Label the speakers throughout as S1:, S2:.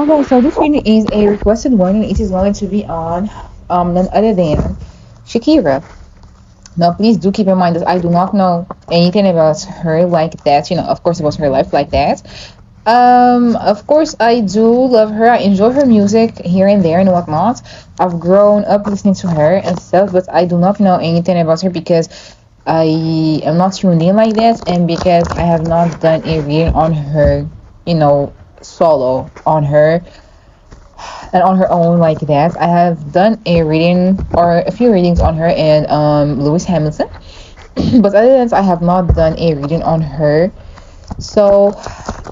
S1: Okay, so this reading is a requested one, and it is going to be on none other than Shakira. Now, please do keep in mind that I do not know anything about her like that. Of course, about her life like that. Of course, I do love her. I enjoy her music here and there and whatnot. I've grown up listening to her and stuff, but I do not know anything about her because I am not tuned in like that, and because I have not done a reading on her, solo on her and on her own like that. I have done a reading or a few readings on her and Lewis Hamilton, but other than that, I have not done a reading on her. So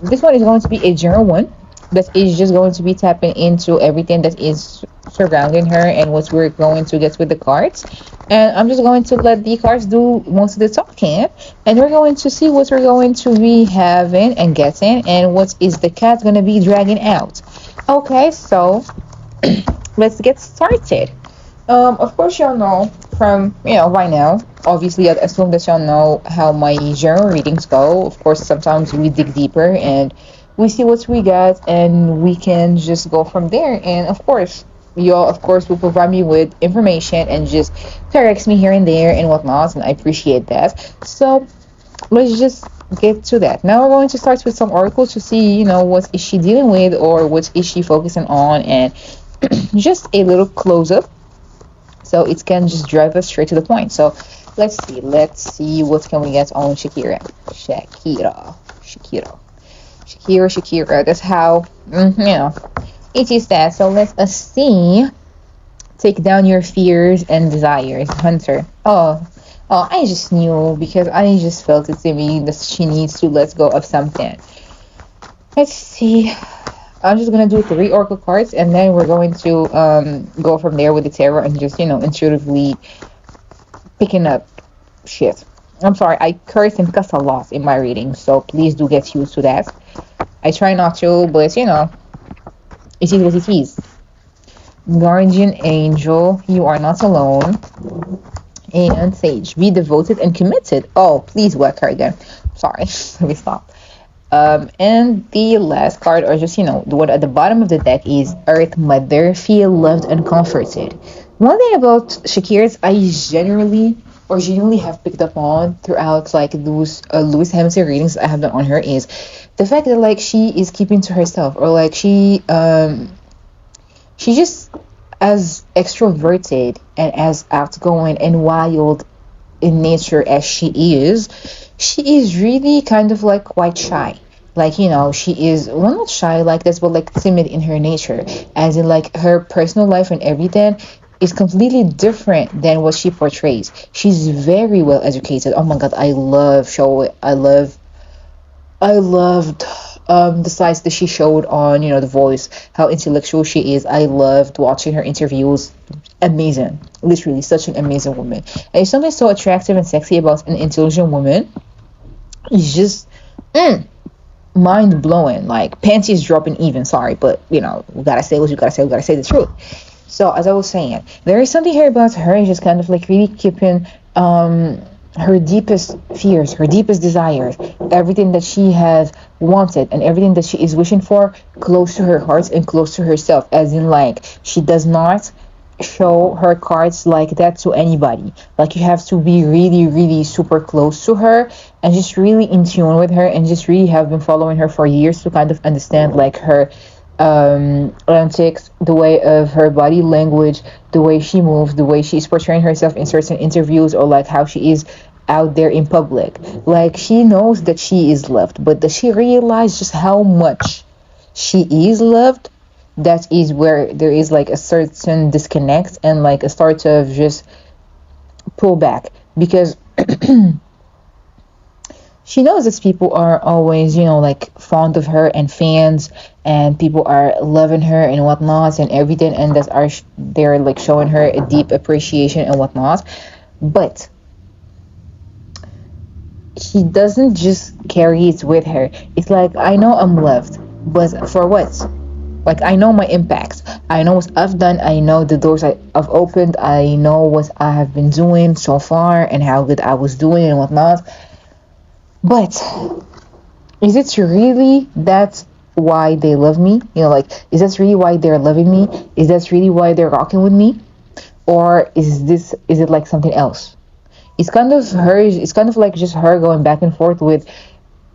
S1: this one is going to be a general one that is just going to be tapping into everything that is surrounding her and what we're going to get with the cards. And I'm just going to let the cards do most of the talking, and we're going to see what we're going to be having and getting, and what is the cat going to be dragging out. Okay, so let's get started. Of course, y'all know from right now. Obviously, I assume that y'all know how my general readings go. Of course, sometimes we dig deeper and we see what we got, and we can just go from there. And of course, y'all, of course, will provide me with information and just corrects me here and there and whatnot, and I appreciate that. So let's just get to that. Now we're going to start with some oracles to see, what is she dealing with or what is she focusing on, and just a little close up so it can just drive us straight to the point. So let's see what can we get on Shakira. That's how it is that. So let us see. Take down your fears and desires, Hunter. Oh, I just knew because I just felt it to me that she needs to let go of something. Let's see. I'm just gonna do 3 oracle cards, and then we're going to go from there with the tarot and just intuitively picking up shit. I'm sorry, I curse and cuss a lot in my reading, so please do get used to that. I try not to, but it is what it is. Guardian angel, you are not alone. And sage, be devoted and committed. Oh, please, what card again? Sorry, let me stop. And the last card, or just the one at the bottom of the deck, is Earth Mother. Feel loved and comforted. One thing about Shakira's, I genuinely have picked up on throughout like those Lewis Hamilton readings I have done on her is the fact that like she is keeping to herself, or like she just as extroverted and as outgoing and wild in nature as she is really kind of like quite shy. Like, she is, well, not shy like this, but like timid in her nature. As in, like, her personal life and everything is completely different than what she portrays. She's very well educated. Oh my god, I loved the sides that she showed on, The Voice, how intellectual she is. I loved watching her interviews. Amazing. Literally, such an amazing woman. And there's something so attractive and sexy about an intelligent woman. It's just mind blowing. Like, panties dropping even. Sorry, but, we gotta say what you gotta say. We gotta say the truth. So, as I was saying, there is something here about her. It's just kind of like really keeping her deepest fears, her deepest desires, everything that she has wanted and everything that she is wishing for close to her heart and close to herself. As in, like, she does not show her cards like that to anybody. Like, you have to be really, really super close to her and just really in tune with her, and just really have been following her for years to kind of understand like her antics, the way of her body language, the way she moves, the way she's portraying herself in certain interviews, or like how she is out there in public. Like, she knows that she is loved, but does she realize just how much she is loved? That is where there is like a certain disconnect and like a start of just pull back, because she knows that people are always, like fond of her and fans, and people are loving her and whatnot and everything, and they're like showing her a deep appreciation and whatnot. But she doesn't just carry it with her. It's like, I know I'm loved, but for what? Like, I know my impacts. I know what I've done. I know the doors I've opened. I know what I have been doing so far and how good I was doing and whatnot. But is it really that why they love me? Like, is that really why they're loving me? Is that really why they're rocking with me? Or is it like something else? It's kind of like just her going back and forth with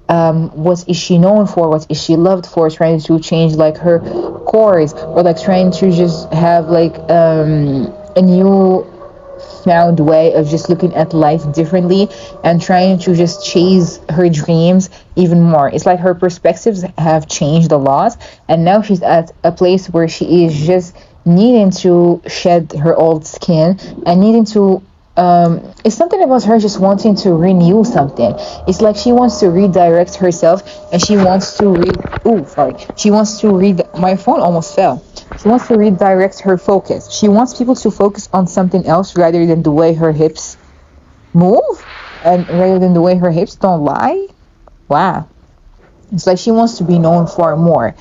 S1: what is she known for, what is she loved for, trying to change like her course, or like trying to just have like a new found way of just looking at life differently and trying to just chase her dreams even more. It's like her perspectives have changed a lot, and now she's at a place where she is just needing to shed her old skin and needing to it's something about her just wanting to renew something. It's like she wants to redirect herself, and she wants to she wants to read. My phone almost fell. She wants to redirect her focus. She wants people to focus on something else rather than the way her hips move, and rather than the way her hips don't lie. Wow. It's like she wants to be known for more.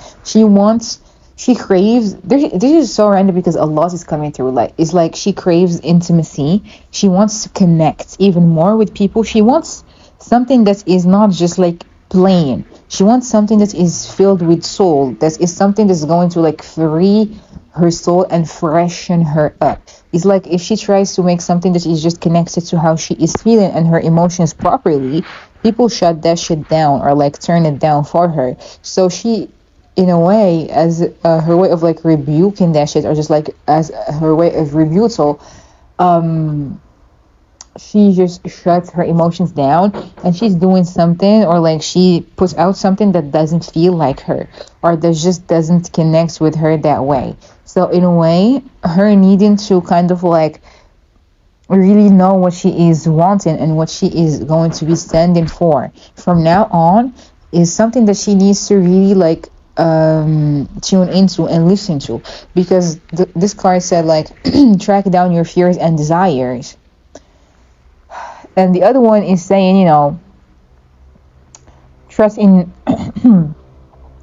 S1: She craves. This is so random because a lot is coming through. Like, it's like she craves intimacy. She wants to connect even more with people. She wants something that is not just like plain. She wants something that is filled with soul. That is something that's going to like free her soul and freshen her up. It's like if she tries to make something that is just connected to how she is feeling and her emotions properly, people shut that shit down or like turn it down for her. So she, in a way, as her way of like rebuking that shit, or just like as her way of rebuttal, um she just shuts her emotions down, and she's doing something, or like she puts out something that doesn't feel like her, or that just doesn't connect with her that way. So in a way, her needing to kind of like really know what she is wanting and what she is going to be standing for from now on is something that she needs to really like tune into and listen to, because this card said like track down your fears and desires, and the other one is saying, trust in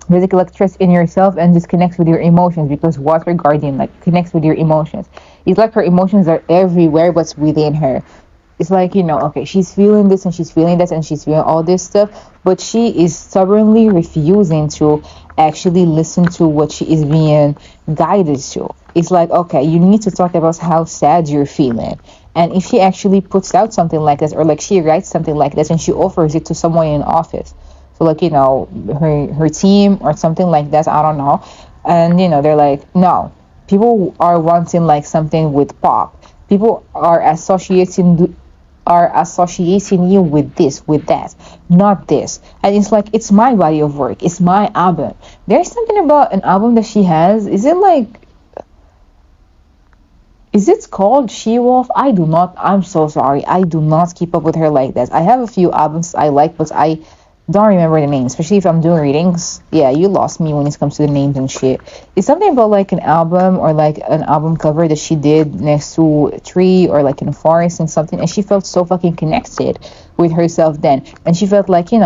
S1: basically like trust in yourself and just connect with your emotions, because water guardian like connects with your emotions. It's like her emotions are everywhere but within her. It's like, okay, she's feeling this and she's feeling that and she's feeling all this stuff, but she is stubbornly refusing to actually listen to what she is being guided to. It's like, okay, you need to talk about how sad you're feeling. And if she actually puts out something like this, or like she writes something like this and she offers it to someone in office, so like, her team or something like that, I don't know, and they're like, no, people are wanting like something with pop. People are associating you with this, with that, not this. And it's like, it's my body of work, it's my album. There's something about an album that she has. Is it called She Wolf? I'm so sorry, I do not keep up with her like that. I have a few albums I like, but I don't remember the names, especially if I'm doing readings. Yeah, you lost me when it comes to the names and shit. It's something about like an album, or like an album cover that she did next to a tree or like in a forest and something, and she felt so fucking connected with herself then. And she felt like, this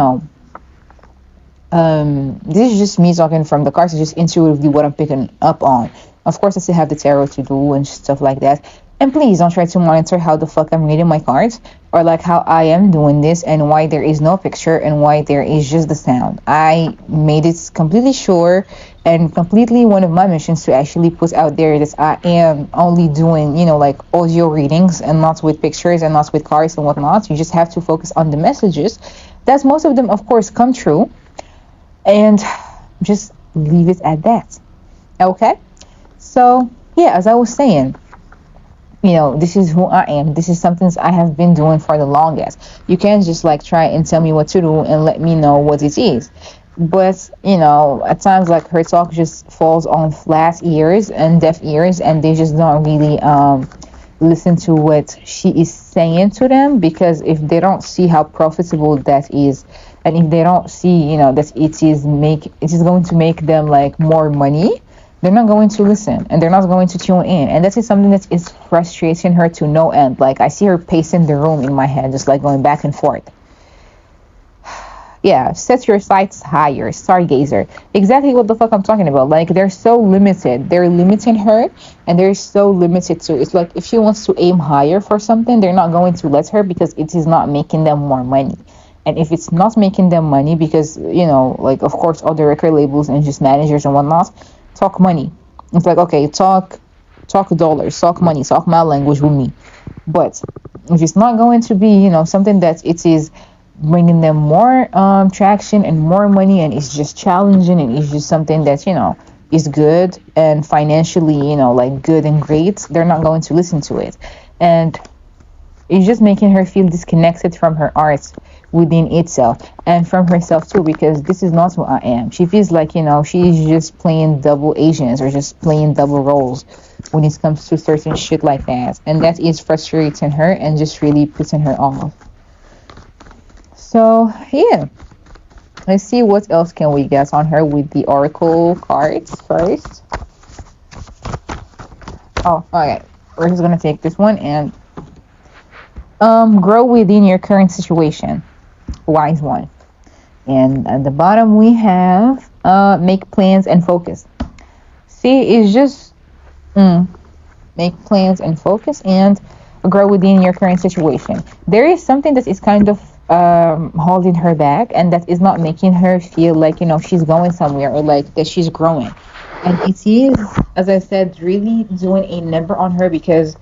S1: is just me talking from the cards. It's just intuitively what I'm picking up on. Of course, I still have the tarot to do and stuff like that. And please don't try to monitor how the fuck I'm reading my cards, or like how I am doing this, and why there is no picture and why there is just the sound. I made it completely sure and completely one of my missions to actually put out there that I am only doing, like audio readings and not with pictures and not with cards and whatnot. You just have to focus on the messages. That's most of them, of course, come true. And just leave it at that. Okay? So, yeah, as I was saying, this is who I am. This is something I have been doing for the longest. You can't just like try and tell me what to do and let me know what it is. But, at times like her talk just falls on flat ears and deaf ears, and they just don't really listen to what she is saying to them, because if they don't see how profitable that is, and if they don't see, that it is going to make them like more money, they're not going to listen, and they're not going to tune in. And that is something that is frustrating her to no end. Like, I see her pacing the room in my head, just like going back and forth. Yeah, set your sights higher, stargazer. Exactly what the fuck I'm talking about. Like, they're so limited. They're limiting her, and they're so limited too. It's like, if she wants to aim higher for something, they're not going to let her, because it is not making them more money. And if it's not making them money, because like of course other record labels and just managers and whatnot talk money. It's like, okay, talk dollars, talk money, talk my language with me. But if it's not going to be, something that it is bringing them more traction and more money, and it's just challenging, and it's just something that is good and financially, like good and great, they're not going to listen to it. And it's just making her feel disconnected from her art within itself and from herself too, because this is not who I am. She feels like, she's just playing double agents or just playing double roles when it comes to certain shit like that. And that is frustrating her and just really putting her off. So, yeah. Let's see what else can we get on her with the oracle cards first. Oh, okay. We're just gonna take this one and grow within your current situation. Wise one. And at the bottom we have make plans and focus. See, it's just make plans and focus and grow within your current situation. There is something that is kind of holding her back, and that is not making her feel like she's going somewhere, or like that she's growing. And it is, as I said, really doing a number on her, because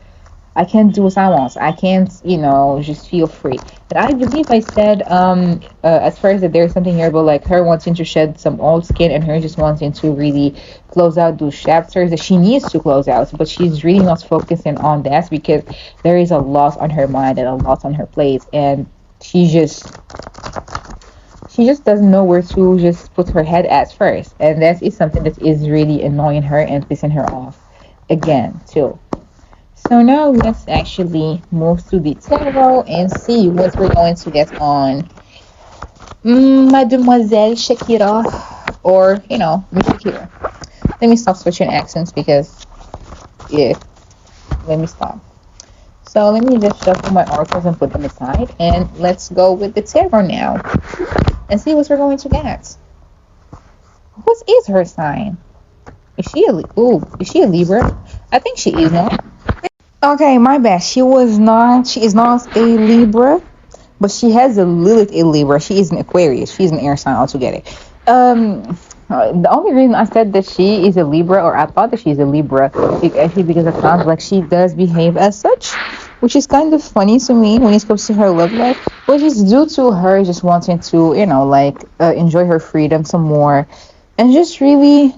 S1: I can't do what I want. I can't, just feel free. But I believe I said, as far as that there's something here about like her wanting to shed some old skin, and her just wanting to really close out those chapters that she needs to close out. But she's really not focusing on that, because there is a lot on her mind and a lot on her plate, and she just doesn't know where to just put her head at first. And that is something that is really annoying her and pissing her off again too. So now let's actually move to the tarot and see what we're going to get on Mademoiselle Shakira, or Miss Shakira. Let me stop switching accents, because let me stop. So let me just shuffle my oracles and put them aside, and let's go with the tarot now and see what we're going to get. What is her sign? Is she a Libra? I think she is, no? Okay, my bad. She is not a Libra, but she has a Lilith in Libra. She is an Aquarius. She's an air sign altogether. The only reason I said that she is a Libra, or I thought that she's a Libra, is actually because it sounds like she does behave as such, which is kind of funny to me when it comes to her love life, which is due to her just wanting to, enjoy her freedom some more, and just really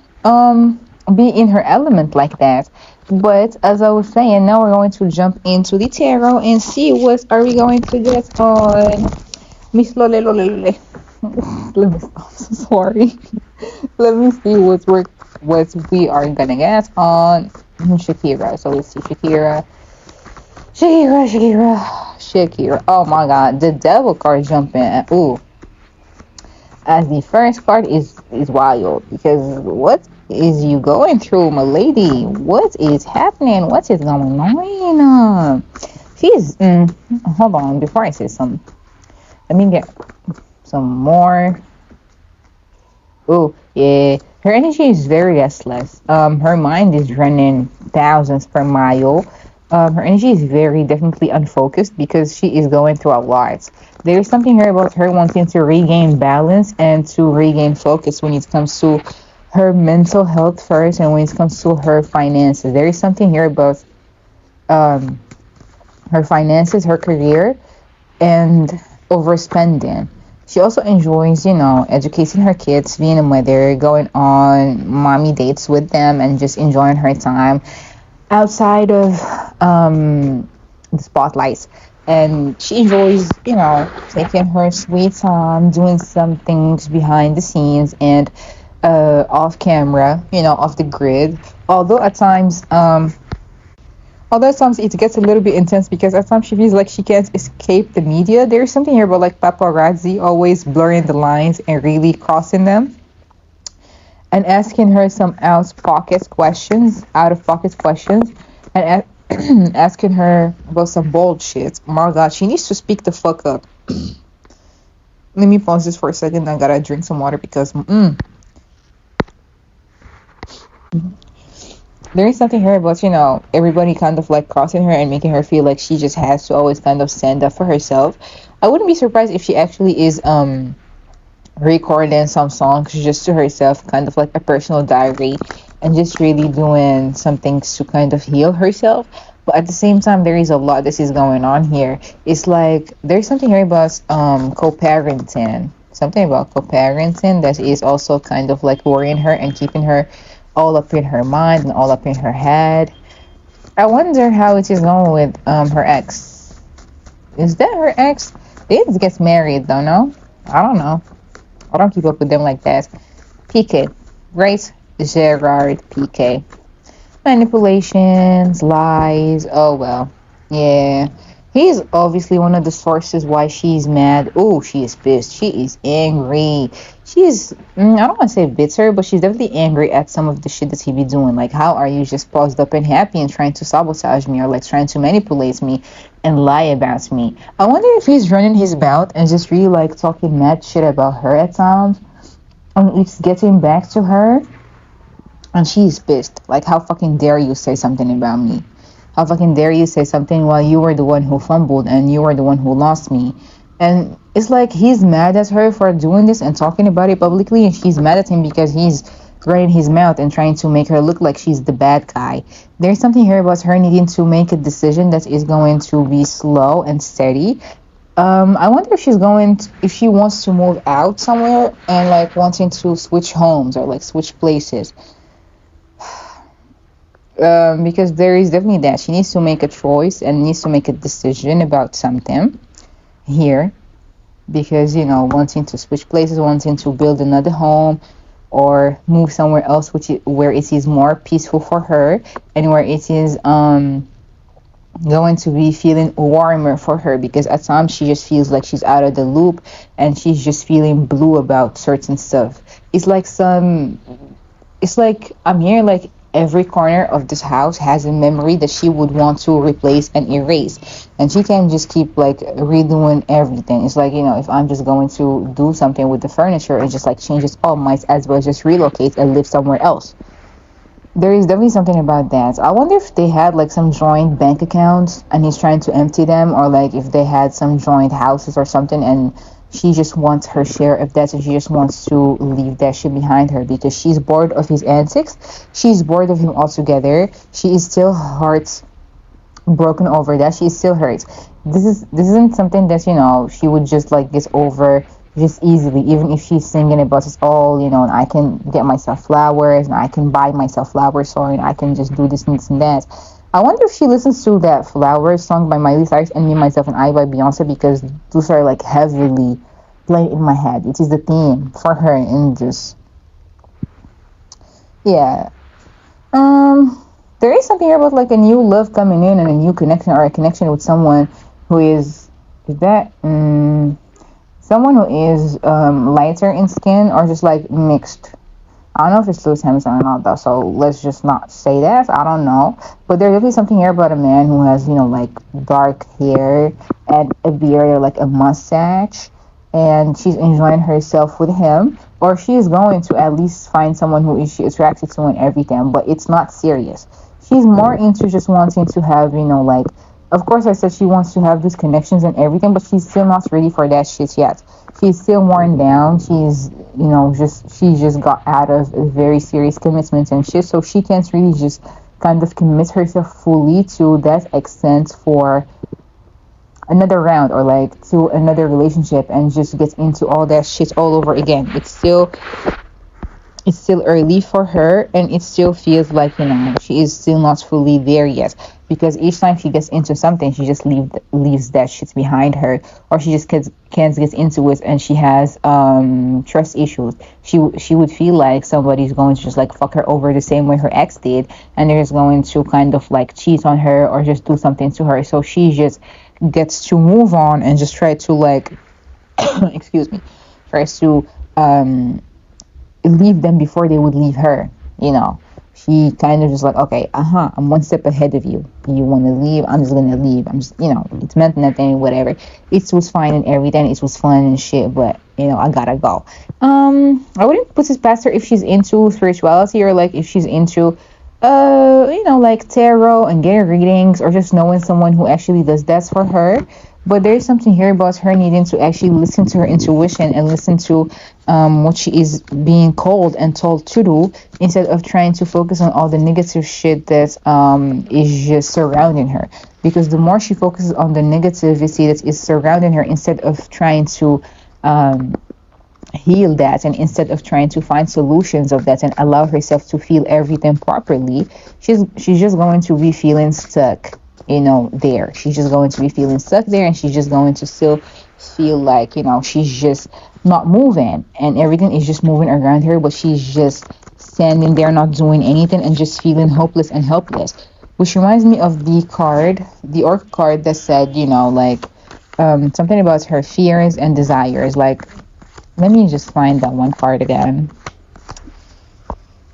S1: be in her element like that. But as I was saying, now we're going to jump into the tarot and see what are we going to get on Miss Lole Lole Lole. Let me stop. So sorry. Let me see what we are gonna get on Shakira. So let's see, Shakira. Oh my God, the Devil card jumping. Ooh, as the first card is wild, because what is you going through, my lady? What is happening? What is going on? She's hold on, before I say something, let me get some more. Oh yeah, her energy is very restless. Her mind is running thousands per mile. Her energy is very definitely unfocused, because she is going through a lot. There is something here about her wanting to regain balance and to regain focus when it comes to her mental health first, and when it comes to her finances. There is something here about her finances, her career, and overspending. She also enjoys, educating her kids, being a mother, going on mommy dates with them, and just enjoying her time outside of the spotlights. And she enjoys, taking her sweet time, doing some things behind the scenes and off camera, off the grid. Although at times it gets a little bit intense, because at times she feels like she can't escape the media. There's something here about like paparazzi always blurring the lines and really crossing them, and asking her some out of pocket questions, and asking her about some bullshit. Oh my God, she needs to speak the fuck up. Let me pause this for a second. I gotta drink some water, because There is something here about, everybody kind of like crossing her and making her feel like she just has to always kind of stand up for herself. I wouldn't be surprised if she actually is recording some songs just to herself, kind of like a personal diary, and just really doing some things to kind of heal herself. But at the same time, there is a lot that is going on here. It's like there's something here about co-parenting. Something about co-parenting that is also kind of like worrying her and keeping her all up in her mind and all up in her head. I wonder how it is going with her ex. Is that her ex? They just get married, though, no? I don't know. I don't keep up with them like that. PK, right? Gerard PK. Manipulations, lies. Oh well. Yeah. He's obviously one of the sources why she's mad. Oh, she is pissed. She is angry. She's, I don't want to say bitter, but she's definitely angry at some of the shit that he be doing. Like, how are you just paused up and happy and trying to sabotage me or like trying to manipulate me and lie about me? I wonder if he's running his mouth and just really like talking mad shit about her at times. And it's getting back to her. And she's pissed. Like, how fucking dare you say something about me? How fucking dare you say something while you were the one who fumbled and you were the one who lost me? And it's like he's mad at her for doing this and talking about it publicly, and she's mad at him because he's running his mouth and trying to make her look like she's the bad guy. There's something here about her needing to make a decision that is going to be slow and steady. I wonder if if she wants to move out somewhere and like wanting to switch homes or like switch places. Because there is definitely that she needs to make a choice and needs to make a decision about something here, because wanting to switch places, wanting to build another home or move somewhere else where it is more peaceful for her and where it is going to be feeling warmer for her, because at times she just feels like she's out of the loop and she's just feeling blue about certain stuff. It's like I'm here like every corner of this house has a memory that she would want to replace and erase, and she can't just keep like redoing everything. It's like, if I'm just going to do something with the furniture and just like change it all, might as well just relocate and live somewhere else. There is definitely something about that. I wonder if they had like some joint bank accounts and he's trying to empty them, or like if they had some joint houses or something and she just wants her share of that, and she just wants to leave that shit behind her because she's bored of his antics. She's bored of him altogether. She is still heartbroken over that. She is still hurt. This isn't something that she would just like get over just easily, even if she's singing about it's all, and I can get myself flowers and I can buy myself flowers, so and I can just do this and this and that. I wonder if she listens to that Flowers song by Miley Cyrus and Me, Myself, and I by Beyonce, because those are like heavily playing in my head. It is the theme for her in just, yeah. There is something here about like a new love coming in and a new connection or a connection with someone who is that someone who is lighter in skin or just like mixed. I don't know if it's Lewis Hamilton or not, though, so let's just not say that. I don't know. But there's definitely something here about a man who has, like dark hair and a beard or like a mustache, and she's enjoying herself with him, or she's going to at least find someone who is she attracted to and everything, but it's not serious. She's more into just wanting to have, like, of course I said she wants to have these connections and everything, but she's still not ready for that shit yet. She's still worn down. She's, she just got out of a very serious commitment and shit, so she can't really just kind of commit herself fully to that extent for another round or like to another relationship and just get into all that shit all over again. It's still early for her, and it still feels like she is still not fully there yet, because each time she gets into something she just leaves that shit behind her, or she just can't get into it and she has trust issues. She would feel like somebody's going to just like fuck her over the same way her ex did, and they're just going to kind of like cheat on her or just do something to her, so she just gets to move on and just try to like excuse me, tries to leave them before they would leave her. She kind of just like, okay, I'm one step ahead of you. You want to leave, I'm just gonna leave. I'm just, it's meant nothing, whatever. It was fine and everything, it was fun and shit, but I gotta go. I wouldn't put this past her if she's into spirituality or like if she's into like tarot and getting readings or just knowing someone who actually does that for her. But there's something here about her needing to actually listen to her intuition and listen to what she is being called and told to do instead of trying to focus on all the negative shit that is just surrounding her. Because the more she focuses on the negativity that is surrounding her instead of trying to heal that and instead of trying to find solutions of that and allow herself to feel everything properly, she's just going to be feeling stuck, there. She's just going to be feeling stuck there, and she's just going to still feel like, she's just not moving and everything is just moving around her, but she's just standing there not doing anything and just feeling hopeless and helpless. Which reminds me of the oracle card that said, something about her fears and desires. Like, let me just find that one card again.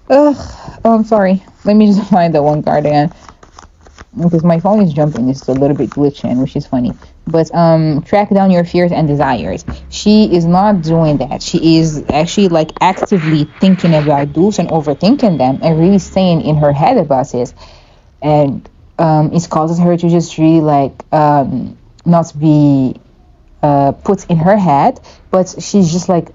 S1: I'm sorry. Let me just find that one card again. Because my phone is jumping. It's a little bit glitching, which is funny. But track down your fears and desires. She is not doing that. She is actually like actively thinking about those and overthinking them and really staying in her head about it. And it causes her to just really not be put in her head, but she's just like,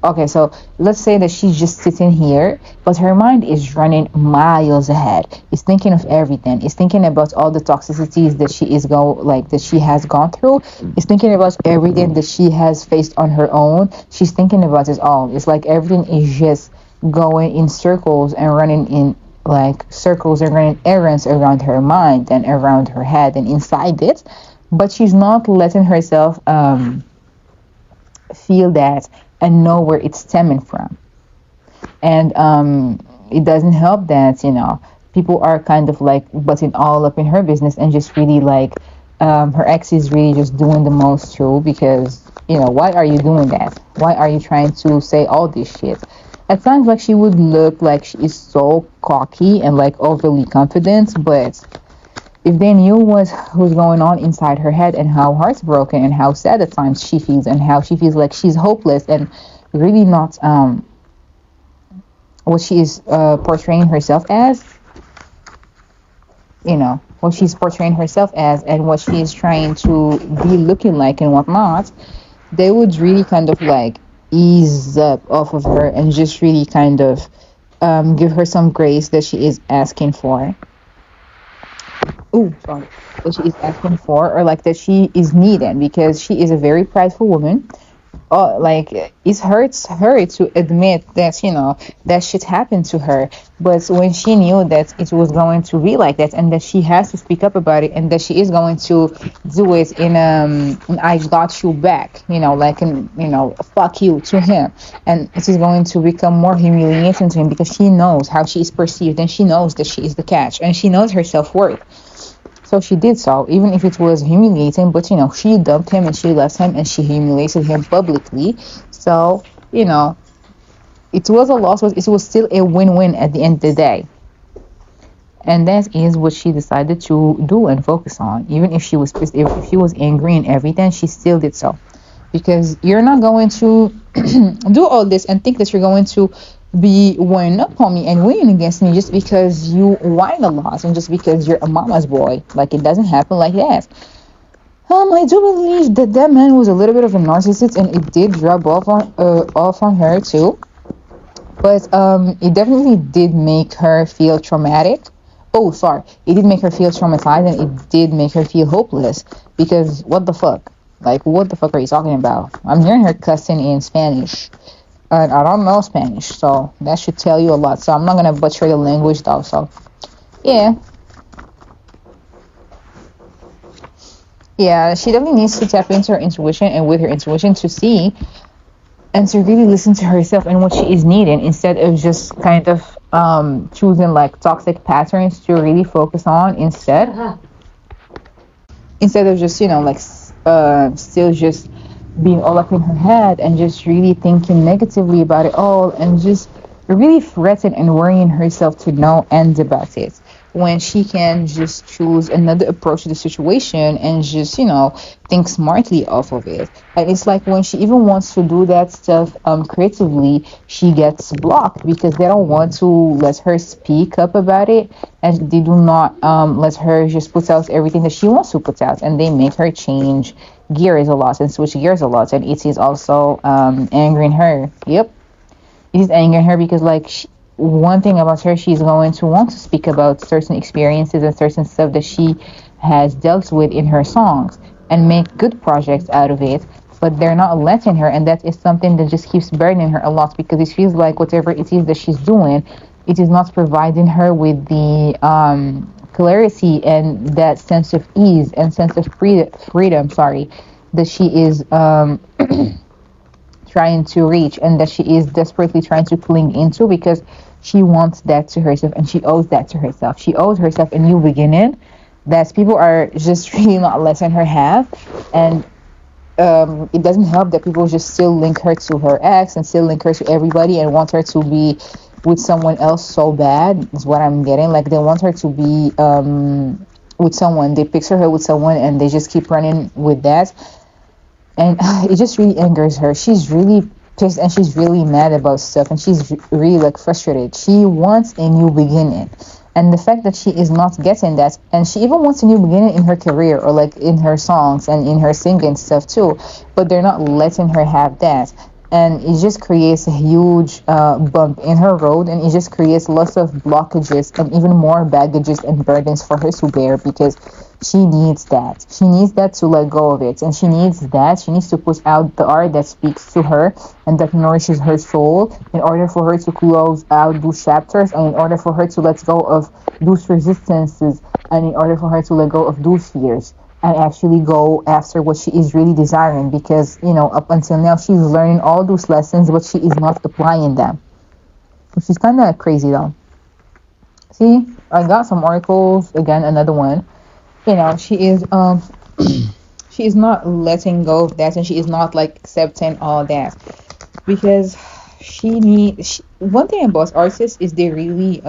S1: okay, so let's say that she's just sitting here, but her mind is running miles ahead. It's thinking of everything. It's thinking about all the toxicities that she has gone through. It's thinking about everything that she has faced on her own. She's thinking about it all. It's like everything is just going in circles and running in circles and running errands around her mind and around her head and inside it. But she's not letting herself feel that and know where it's stemming from. And it doesn't help that, people are kind of like butting all up in her business and just really her ex is really just doing the most too, because, why are you doing that? Why are you trying to say all this shit? At times, she would look like she is so cocky and overly confident, but if they knew what's going on inside her head and how heartbroken and how sad at times she feels and how she feels like she's hopeless and really not what she is portraying herself as, what she's portraying herself as and what she is trying to be looking like and whatnot, they would really kind of ease up off of her and just really kind of give her some grace that she is asking for. That she is asking for, or that she is needing, because she is a very prideful woman. It hurts her to admit that that shit happened to her, but when she knew that it was going to be like that and that she has to speak up about it and that she is going to do it in I got you back, fuck you to him, and it is going to become more humiliating to him because she knows how she is perceived and she knows that she is the catch and she knows her self-worth. So she did so, even if it was humiliating, but she dumped him and she left him and she humiliated him publicly. So, it was a loss, but it was still a win-win at the end of the day. And that is what she decided to do and focus on. Even if she was pissed, if she was angry and everything, she still did so. Because you're not going to do all this and think that you're going to be winning up on me and winning against me just because you whine a lot and just because you're a mama's boy. It doesn't happen like that. I do believe that man was a little bit of a narcissist and it did rub off on her too. But it definitely did make her feel traumatic. It did make her feel traumatized and it did make her feel hopeless, because what the fuck? What the fuck are you talking about? I'm hearing her cussing in Spanish. I don't know Spanish, so that should tell you a lot. So I'm not gonna butcher the language though. So, yeah, she definitely needs to tap into her intuition and with her intuition to see and to really listen to herself and what she is needing instead of just kind of choosing toxic patterns to really focus on instead of just still just being all up in her head and just really thinking negatively about it all and just really fretting and worrying herself to no end about it. when she can just choose another approach to the situation and just, think smartly off of it. And it's like when she even wants to do that stuff creatively, she gets blocked because they don't want to let her speak up about it, and they do not let her just put out everything that she wants to put out, and they make her change gears a lot and switch gears a lot, and it is also angering her. Yep, it is angering her because one thing about her, she's going to want to speak about certain experiences and certain stuff that she has dealt with in her songs and make good projects out of it, but they're not letting her, and that is something that just keeps burdening her a lot because it feels like whatever it is that she's doing, it is not providing her with the clarity and that sense of ease and sense of freedom, sorry, that she is trying to reach and that she is desperately trying to cling into, because she wants that to herself and she owes that to herself. She owes herself a new beginning that people are just really not letting her have. And it doesn't help that people just still link her to her ex and still link her to everybody and want her to be with someone else so bad, is what I'm getting. Like, they want her to be with someone, they picture her with someone and they just keep running with that. And it just really angers her. She's really pissed and she's really mad about stuff, and she's really frustrated. She wants a new beginning, and the fact that she is not getting that, and she even wants a new beginning in her career or in her songs and in her singing stuff too, but they're not letting her have that. And it just creates a huge bump in her road, and it just creates lots of blockages and even more baggages and burdens for her to bear, because she needs that. She needs that to let go of it, and she needs to put out the art that speaks to her and that nourishes her soul, in order for her to close out those chapters, and in order for her to let go of those resistances, and in order for her to let go of those fears and actually go after what she is really desiring. Because up until now she's learning all those lessons, but she is not applying them, which is kind of crazy though. See, I got some articles again, another one. She is she is not letting go of that, and she is not accepting all that, because one thing about artists is they really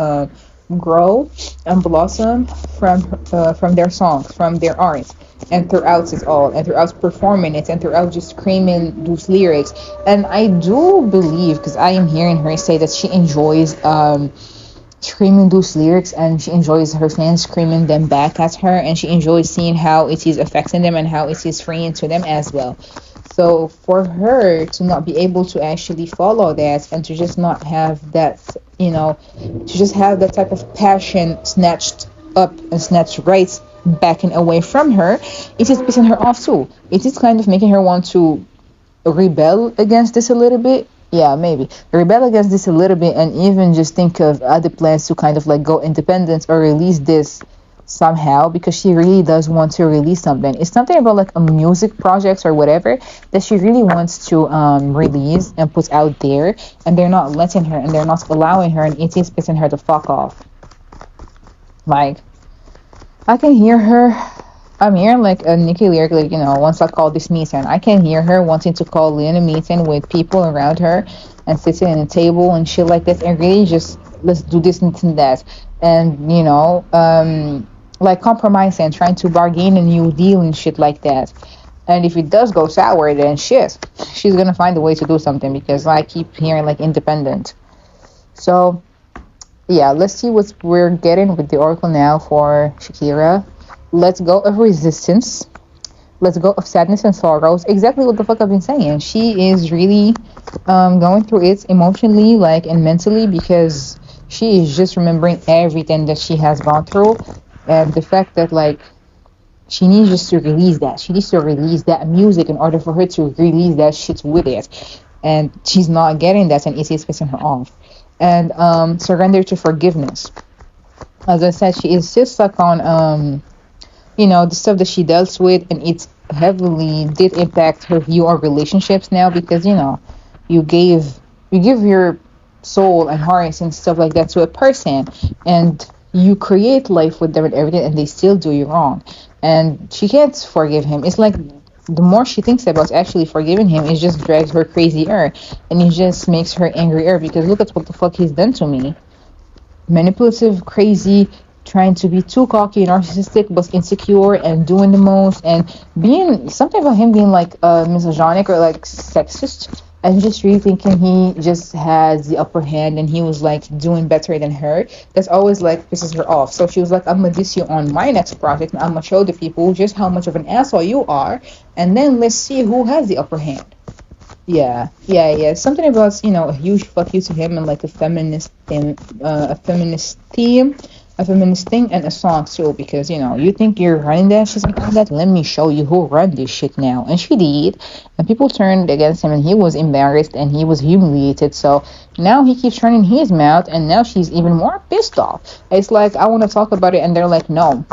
S1: grow and blossom from their songs, from their art, and throughout it all, and throughout performing it, and throughout just screaming those lyrics. And I do believe, because I am hearing her say that she enjoys screaming those lyrics, and she enjoys her fans screaming them back at her, and she enjoys seeing how it is affecting them and how it is freeing to them as well. So for her to not be able to actually follow that, and to just not have that, to just have that type of passion snatched up and snatched right back and away from her, it is pissing her off too. It is kind of making her want to rebel against this a little bit. Yeah, maybe rebel against this a little bit, and even just think of other plans to kind of go independent or release this somehow, because she really does want to release something. It's something about a music project or whatever that she really wants to release and put out there, and they're not letting her, and they're not allowing her, and it is pissing her the fuck off. I can hear her. I'm hearing a Nikki lyric, once I call this meeting. I can hear her wanting to call in a meeting with people around her and sitting at a table and shit like this, and really just, let's do this and that. And, compromising, trying to bargain a new deal and shit like that. And if it does go sour, then shit, she's gonna find a way to do something, because I keep hearing independent. So, yeah, let's see what we're getting with the oracle now for Shakira. Let's go of resistance. Let's go of sadness and sorrows. Exactly what the fuck I've been saying. She is really going through it emotionally, and mentally, because she is just remembering everything that she has gone through, and the fact that she needs just to release that. She needs to release that music in order for her to release that shit with it, and she's not getting that, and it is pissing her off. And surrender to forgiveness. As I said, she is still stuck on the stuff that she dealt with, and it heavily did impact her view on relationships now, because you give your soul and heart and stuff like that to a person, and you create life with them and everything, and they still do you wrong, and she can't forgive him. It's the more she thinks about actually forgiving him, it just drags her crazier, and it just makes her angrier, because look at what the fuck he's done to me. Manipulative, crazy, trying to be too cocky, narcissistic, but insecure and doing the most, and being something about him being like misogynic or like sexist, and just really thinking he just has the upper hand and he was like doing better than her. That's always like pisses her off. So she was like, I'm gonna diss you on my next project and I'm gonna show the people just how much of an asshole you are, and then let's see who has the upper hand. Yeah, yeah, yeah. Something about, a huge fuck you to him and like a feminist thing, and a song too. Because you think you're running that shit and all that. Let me show you who run this shit now. And she did, and people turned against him, and he was embarrassed and he was humiliated. So now he keeps running his mouth, and now she's even more pissed off. It's like, I want to talk about it, and they're like, no,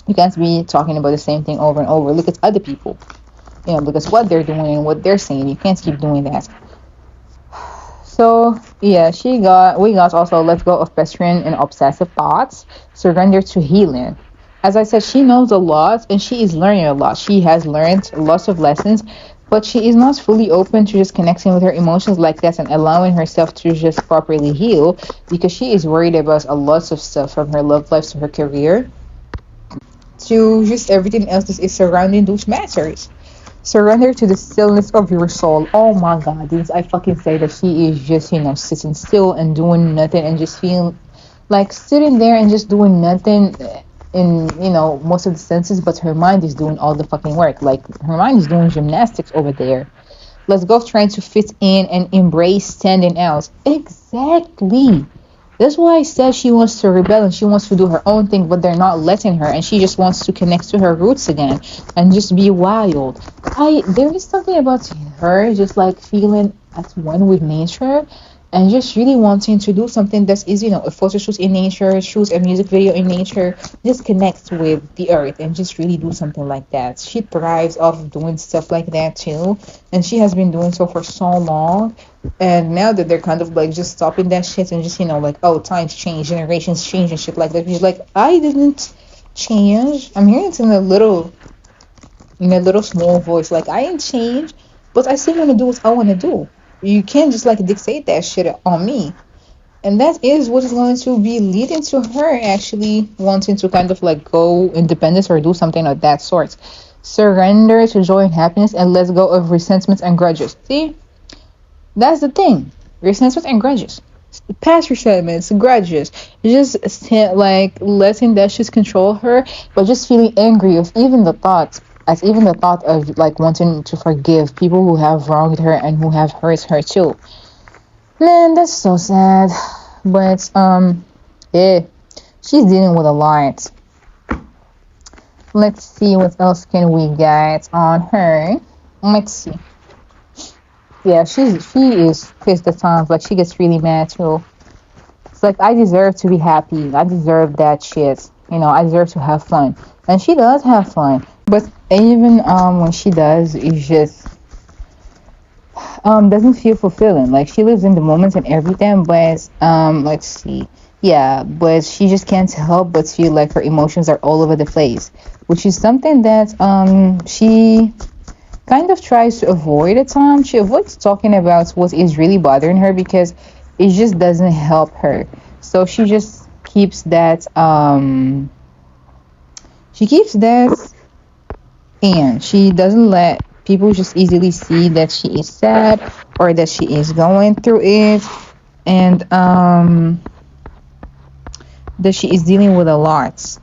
S1: you can't be talking about the same thing over and over. Look at other people. Because what they're doing and what they're saying, you can't keep doing that. So yeah, we got also let go of pestering and obsessive thoughts, surrender to healing. As I said, she knows a lot and she is learning a lot. She has learned lots of lessons, but she is not fully open to just connecting with her emotions like that and allowing herself to just properly heal, because she is worried about a lot of stuff, from her love life to her career to just everything else that is surrounding those matters. Surrender to the stillness of your soul. Oh my god, dudes, I fucking say that she is just, sitting still and doing nothing and just feeling like sitting there and just doing nothing in, most of the senses, but her mind is doing all the fucking work. Like, her mind is doing gymnastics over there. Let's go trying to fit in and embrace standing out. Exactly. That's why I said she wants to rebel and she wants to do her own thing, but they're not letting her, and she just wants to connect to her roots again and just be wild. There is something about her just like feeling at one with nature and just really wanting to do something that is, a photo shoot in nature, shoot a music video in nature, just connect with the earth and just really do something like that. She thrives off doing stuff like that too, and she has been doing so for so long. And now that they're kind of like just stopping that shit and just, like, oh, times change, generations change and shit like that, she's like, I didn't change. I'm hearing it in a little small voice, like, I ain't changed, but I still want to do what I want to do. You can't just like dictate that shit on me. And that is what is going to be leading to her actually wanting to kind of like go independent or do something of that sort. Surrender to joy and happiness and let go of resentments and grudges. See, that's the thing. Resentments and grudges. Past resentments, grudges. Just like letting that shit control her, but just feeling angry of even the thoughts. As even the thought of like wanting to forgive people who have wronged her and who have hurt her too. Man, that's so sad. But yeah, she's dealing with a lot. Let's see what else can we get on her. Let's see. Yeah, she is pissed at times. Like, she gets really mad too. It's like, I deserve to be happy. I deserve that shit. I deserve to have fun. And she does have fun. But even when she does, it's just doesn't feel fulfilling. Like, she lives in the moment and everything, but let's see. Yeah, but she just can't help but feel like her emotions are all over the place, which is something that she kind of tries to avoid at times. She avoids talking about what is really bothering her because it just doesn't help her. So she just keeps that and she doesn't let people just easily see that she is sad or that she is going through it, and that she is dealing with a lot.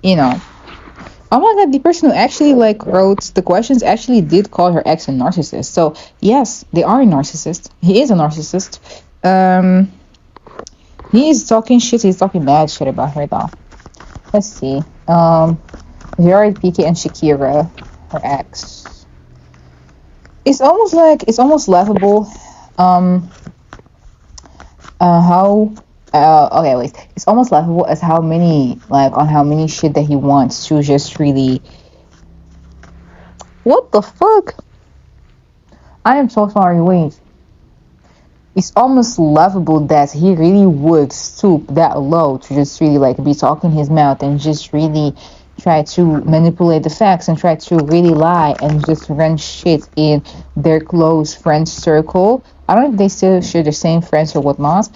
S1: Oh my god, the person who actually like wrote the questions actually did call her ex a narcissist. So yes, they are a narcissist. He is a narcissist. He is talking shit. He's talking bad shit about her though. Let's see. Jared, PK, and Shakira, her ex. It's almost laughable. How okay, wait. It's almost laughable as how many shit that he wants to just really. What the fuck? I am so sorry. Wait. It's almost laughable that he really would stoop that low to just really like be talking his mouth and just really try to manipulate the facts and try to really lie and just run shit in their close friend circle. I don't know if they still share the same friends or whatnot.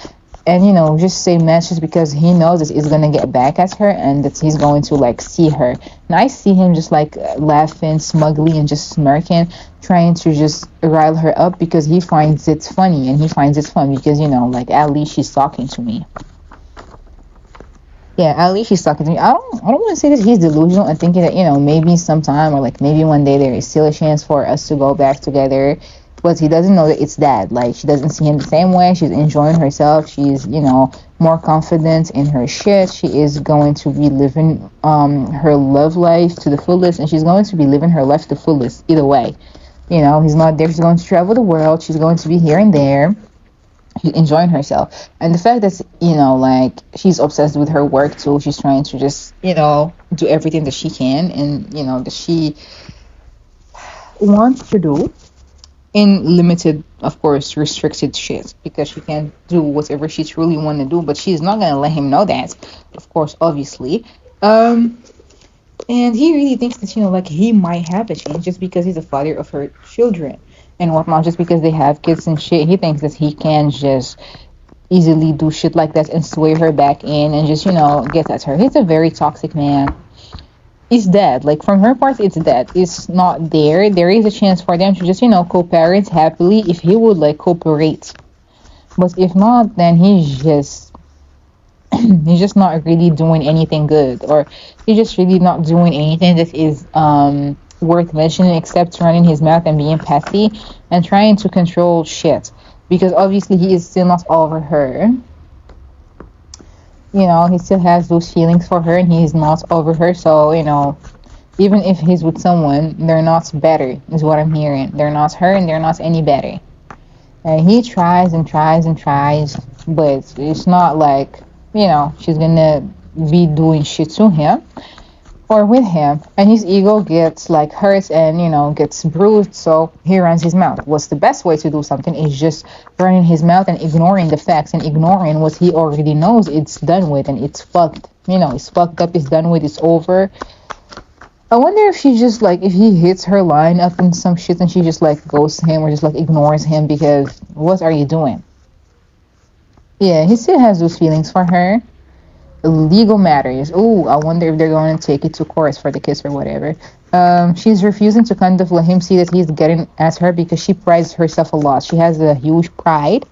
S1: and just say messages because he knows that he's gonna get back at her and that he's going to like see her. And I see him just like laughing smugly and just smirking, trying to just rile her up because he finds it funny and he finds it fun because like at least she's talking to me. Yeah, at least she's talking to me. I don't want to say that he's delusional and thinking that maybe sometime or like maybe one day there is still a chance for us to go back together, but he doesn't know that it's that. Like she doesn't see him the same way. She's enjoying herself. She's more confident in her shit. She is going to be living her love life to the fullest, and she's going to be living her life to the fullest either way. He's not there. She's going to travel the world. She's going to be here and there. She's enjoying herself, and the fact that like she's obsessed with her work too. She's trying to just do everything that she can and that she wants to do in limited, of course, restricted shit because she can't do whatever she truly want to do, but she's not gonna let him know that, of course, obviously. And he really thinks that like he might have a change just because he's the father of her children and whatnot, just because they have kids and shit. He thinks that he can just easily do shit like that and sway her back in and just get at her. He's a very toxic man. It's dead. Like from her part, it's dead. It's not there. There is a chance for them to just co-parent happily if he would like cooperate. But if not, then he's just not really doing anything good, or he's just really not doing anything that is worth mentioning except running his mouth and being petty and trying to control shit because obviously he is still not over her. He still has those feelings for her and he's not over her. So even if he's with someone, they're not better is what I'm hearing. They're not her and they're not any better. And he tries and tries and tries, but it's not like she's gonna be doing shit to him or with him, and his ego gets like hurt and gets bruised, so he runs his mouth. What's the best way to do something is just running his mouth and ignoring the facts and ignoring what he already knows it's done with and it's fucked. It's fucked up, it's done with, it's over. I wonder if she just like if he hits her line up in some shit and she just like goes to him or just like ignores him because what are you doing? Yeah, he still has those feelings for her. Legal matters. Oh, I wonder if they're going to take it to court for the kiss or whatever. She's refusing to kind of let him see that he's getting at her because she prides herself a lot. She has a huge pride,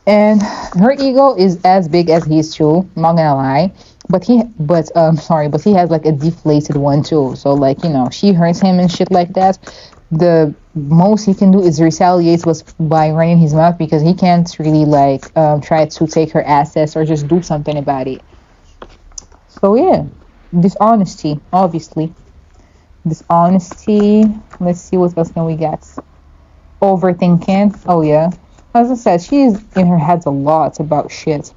S1: and her ego is as big as his too. I'm not gonna lie, but he has like a deflated one too. So like she hurts him and shit like that. The most he can do is retaliate by running his mouth because he can't really like try to take her assets or just do something about it. So yeah, dishonesty, obviously. Dishonesty. Let's see what else can we get. Overthinking. Oh yeah. As I said, she's in her head a lot about shit.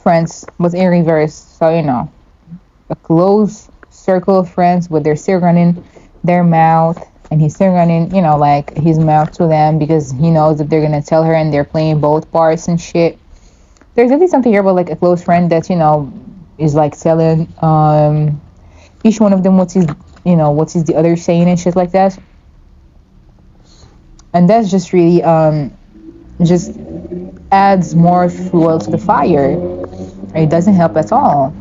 S1: Friends, but in reverse. So a close circle of friends, but they're still running their mouth, and he's still running, like his mouth to them because he knows that they're gonna tell her, and they're playing both parts and shit. There's really something here about like a close friend that is like telling each one of them what is the other saying and shit like that, and that's just really just adds more fuel to the fire. It doesn't help at all.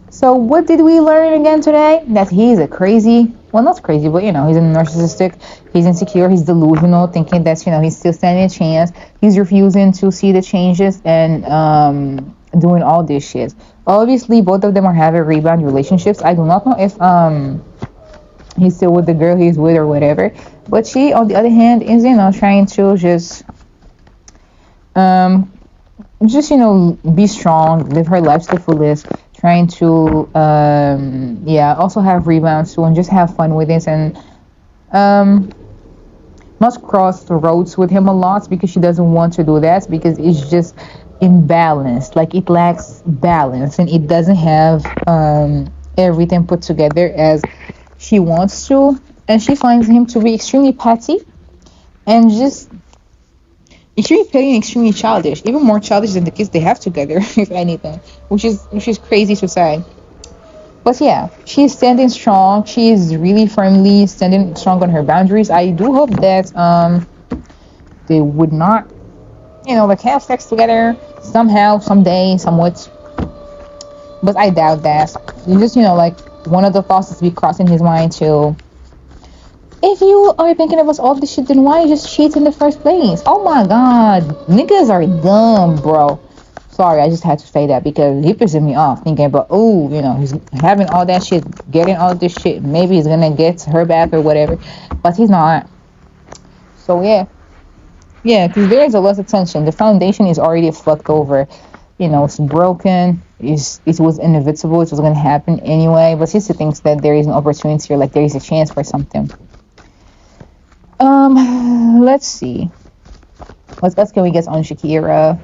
S1: So what did we learn again today? That he's a crazy, well, not crazy, but he's a narcissistic, he's insecure, he's delusional, thinking that he's still standing a chance. He's refusing to see the changes and doing all this shit. Obviously both of them are having rebound relationships. I do not know if he's still with the girl he's with or whatever, but she on the other hand is trying to just be strong, live her life to the fullest, trying to also have rebounds too and just have fun with it, and not cross the roads with him a lot because she doesn't want to do that because it's just imbalanced. Like it lacks balance and it doesn't have everything put together as she wants to, and she finds him to be extremely petty and just extremely petty and extremely childish, even more childish than the kids they have together, if anything, which is crazy to say. But yeah, she's standing strong. She is really firmly standing strong on her boundaries. I do hope that they would not like have sex together somehow, someday, somewhat. But I doubt that. You just, like one of the thoughts is be crossing his mind too. If you are thinking of us all this shit, then why you just cheat in the first place? Oh my god, niggas are dumb, bro. Sorry, I just had to say that because he pissing me off thinking about, oh, he's having all that shit, getting all this shit. Maybe he's gonna get her back or whatever, but he's not. So yeah, because there is a lot of tension. The foundation is already fucked over. It's broken. It was inevitable. It was gonna happen anyway. But he still thinks that there is an opportunity or like there is a chance for something. Let's see. What else can we get on Shakira?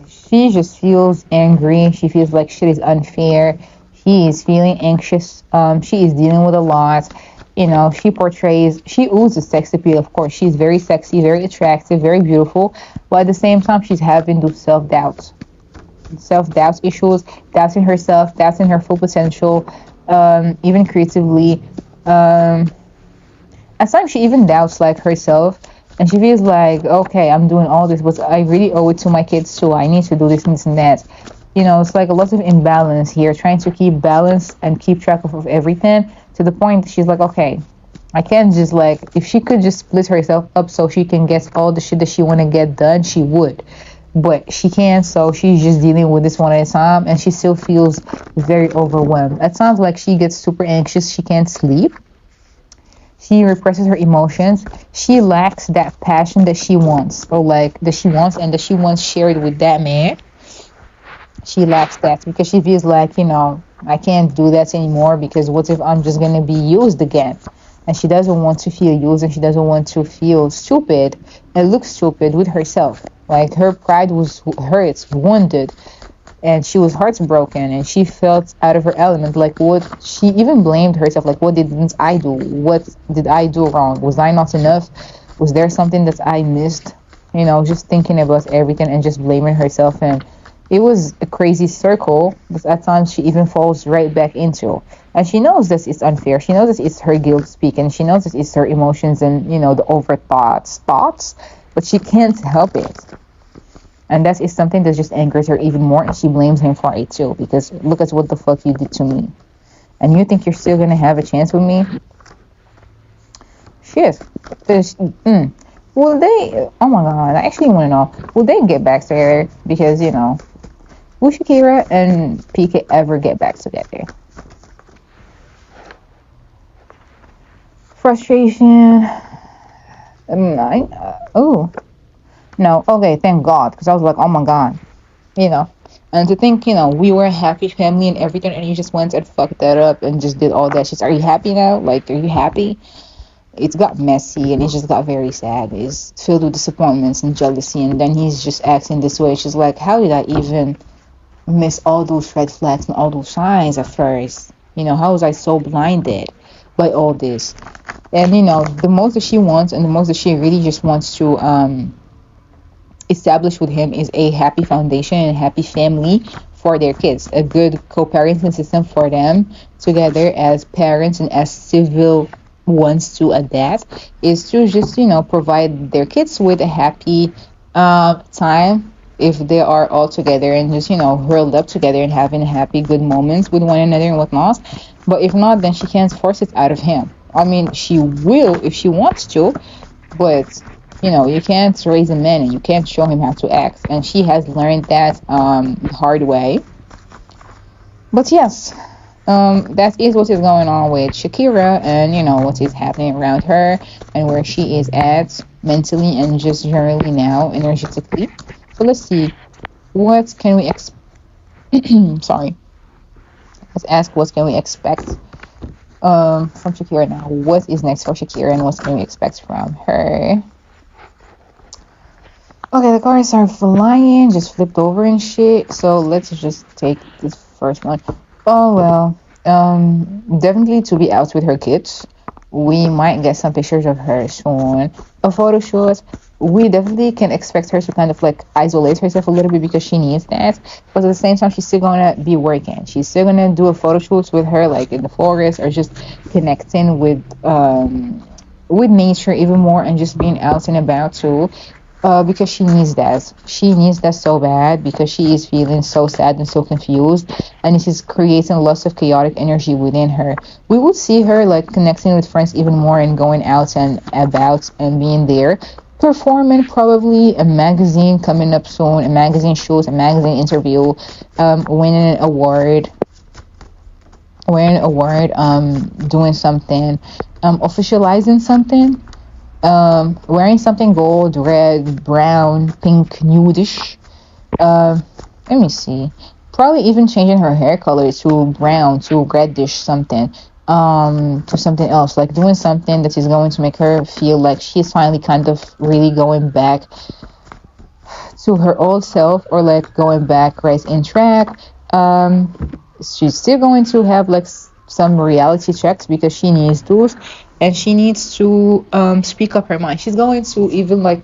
S1: She just feels angry. She feels like shit is unfair. She is feeling anxious. She is dealing with a lot. She oozes sex appeal, of course. She's very sexy, very attractive, very beautiful. But at the same time, she's having those self-doubts. Self-doubt issues, doubting herself, doubting her full potential, even creatively. At times, she even doubts, like, herself. And she feels like, okay, I'm doing all this, but I really owe it to my kids, too. I need to do this and this and that. It's like a lot of imbalance here, trying to keep balance and keep track of everything to the point that she's like, okay, I can't just like, if she could just split herself up so she can get all the shit that she want to get done, she would. But she can't, so she's just dealing with this one at a time, and she still feels very overwhelmed. It sounds like she gets super anxious, she can't sleep. She represses her emotions. She lacks that passion that she wants, or like that she wants and that she once shared with that man. She lacks that because she feels like, I can't do that anymore because what if I'm just going to be used again? And she doesn't want to feel used and she doesn't want to feel stupid and look stupid with herself. Like her pride was hurt, wounded, and she was heartbroken and she felt out of her element. Like what she even blamed herself. Like what didn't I do? What did I do wrong? Was I not enough? Was there something that I missed? Just thinking about everything and just blaming herself, and it was a crazy circle that at times she even falls right back into. And she knows that it's unfair. She knows that it's her guilt speaking. She knows that it's her emotions and, the overthoughts, but she can't help it. And that is something that just angers her even more. And she blames him for it too, because look at what the fuck you did to me. And you think you're still going to have a chance with me? Shit. Will they, oh my god, I actually want to know, will they get back together? Because, will Shakira and PK ever get back together? Frustration. No, okay, thank God, because I was like, oh my god, and to think, we were a happy family and everything, and you just went and fucked that up and just did all that shit. Are you happy now? Like, are you happy? It's got messy and it just got very sad. It's filled with disappointments and jealousy, and then he's just acting this way. She's like, how did I even miss all those red flags and all those signs at first? How was I so blinded by all this? And the most that she wants and the most that she really just wants to establish with him is a happy foundation and a happy family for their kids, a good co-parenting system for them together as parents and as civil wants to adapt, is to just provide their kids with a happy time if they are all together and just hurled up together and having happy good moments with one another and whatnot. But if not, then she can't force it out of him. I mean, she will if she wants to, but you can't raise a man and you can't show him how to act, and she has learned that hard way. But yes, that is what is going on with Shakira, and what is happening around her and where she is at mentally and just generally now energetically. So let's see, what can we sorry, let's ask what can we expect from Shakira now. What is next for Shakira and what can we expect from her? Okay, the cards are flying, just flipped over and shit. So let's just take this first one. Oh well, definitely to be out with her kids. We might get some pictures of her soon. A photo shoot. We definitely can expect her to kind of like isolate herself a little bit because she needs that. But at the same time, she's still gonna be working. She's still gonna do a photo shoot with her, like in the forest, or just connecting with nature even more and just being out and about too. because she needs that. She needs that so bad because she is feeling so sad and so confused, and this is creating lots of chaotic energy within her. We would see her like connecting with friends even more and going out and about and being there, performing probably a magazine coming up soon, a magazine shows, a magazine interview, winning an award, doing something, officializing something, wearing something gold, red, brown, pink, nudish. Uh, Let me see. Probably even changing her hair color to brown, to reddish something. To something else, like doing something that is going to make her feel like she's finally kind of really going back to her old self, or like going back right in track. She's still going to have like some reality checks because she needs those, and she needs to speak up her mind. She's going to even like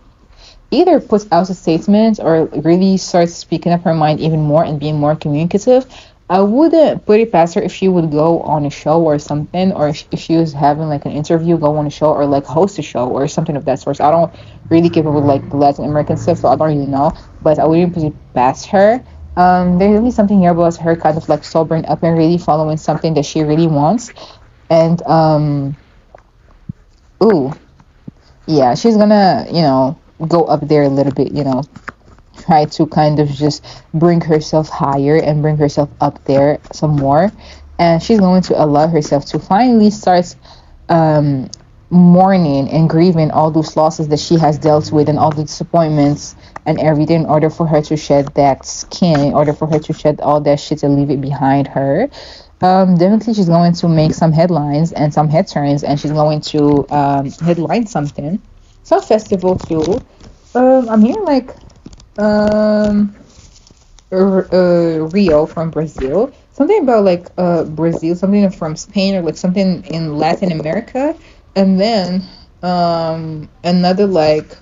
S1: either put out a statement or really start speaking up her mind even more and being more communicative. I wouldn't put it past her if she would go on a show or something, or if she was having like an interview, go on a show, or like host a show or something of that sort. I don't really keep up with like the Latin American stuff, so I don't really know. But I wouldn't put it past her. There's really something here about her kind of like sobering up and really following something that she really wants. And ooh, yeah, she's gonna, go up there a little bit, try to kind of just bring herself higher and bring herself up there some more. And she's going to allow herself to finally start um, mourning and grieving all those losses that she has dealt with and all the disappointments and everything in order for her to shed that skin, in order for her to shed all that shit and leave it behind her. Definitely she's going to make some headlines and some head turns, and she's going to headline something. Some festival too. I'm hearing like um Rio from Brazil. Something about like Brazil, something from Spain, or like something in Latin America, and then another like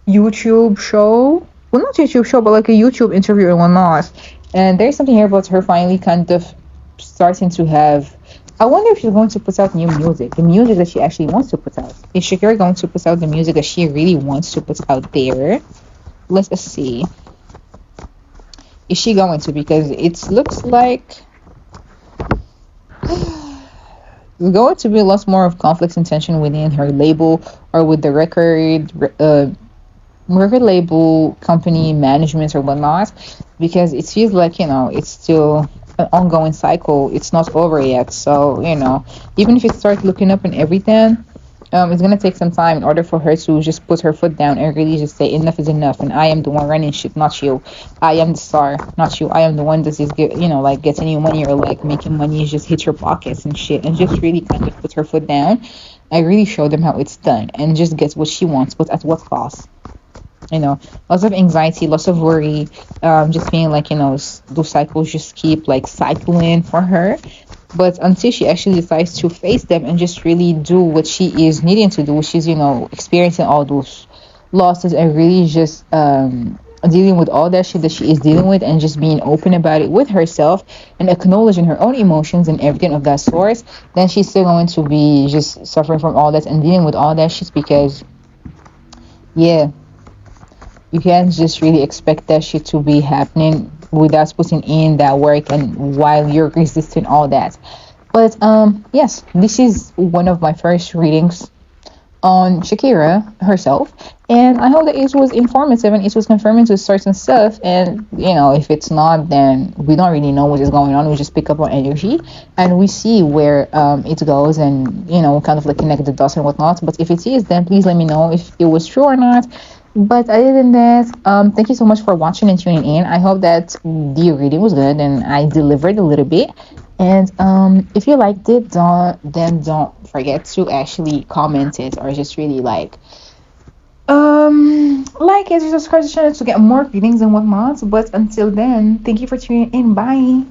S1: YouTube show. Well, not YouTube show, but like a YouTube interview and whatnot. And there's something here about her finally kind of starting to have. I wonder if she's going to put out new music, the music that she actually wants to put out. Is Shakira going to put out the music that she really wants to put out there? Let's see. Is she going to? Because it looks like there's going to be lots more of conflicts and tension within her label or with the record label company management or whatnot, because it feels like it's still an ongoing cycle. It's not over yet. So even if it starts looking up and everything, it's gonna take some time in order for her to just put her foot down and really just say enough is enough, and I am the one running shit, not you. I am the star, not you. I am the one that is like getting you money or like making money just hit your pockets and shit, and just really kind of put her foot down. I really show them how it's done and just gets what she wants, but at what cost? Lots of anxiety, lots of worry, just feeling like those cycles just keep like cycling for her. But until she actually decides to face them and just really do what she is needing to do, she's experiencing all those losses and really just dealing with all that shit that she is dealing with, and just being open about it with herself and acknowledging her own emotions and everything of that sort, then she's still going to be just suffering from all that and dealing with all that shit, because yeah, you can't just really expect that shit to be happening without putting in that work and while you're resisting all that. But yes, this is one of my first readings on Shakira herself, and I hope that it was informative and it was confirming to certain stuff. And if it's not, then we don't really know what is going on. We just pick up on energy and we see where it goes, and kind of like connect the dots and whatnot. But if it is, then please let me know if it was true or not. But other than that, thank you so much for watching and tuning in. I hope that the reading was good and I delivered a little bit. And if you liked it, don't forget to actually comment it, or just really like it or subscribe to the channel to get more readings and whatnot. But until then, thank you for tuning in. Bye.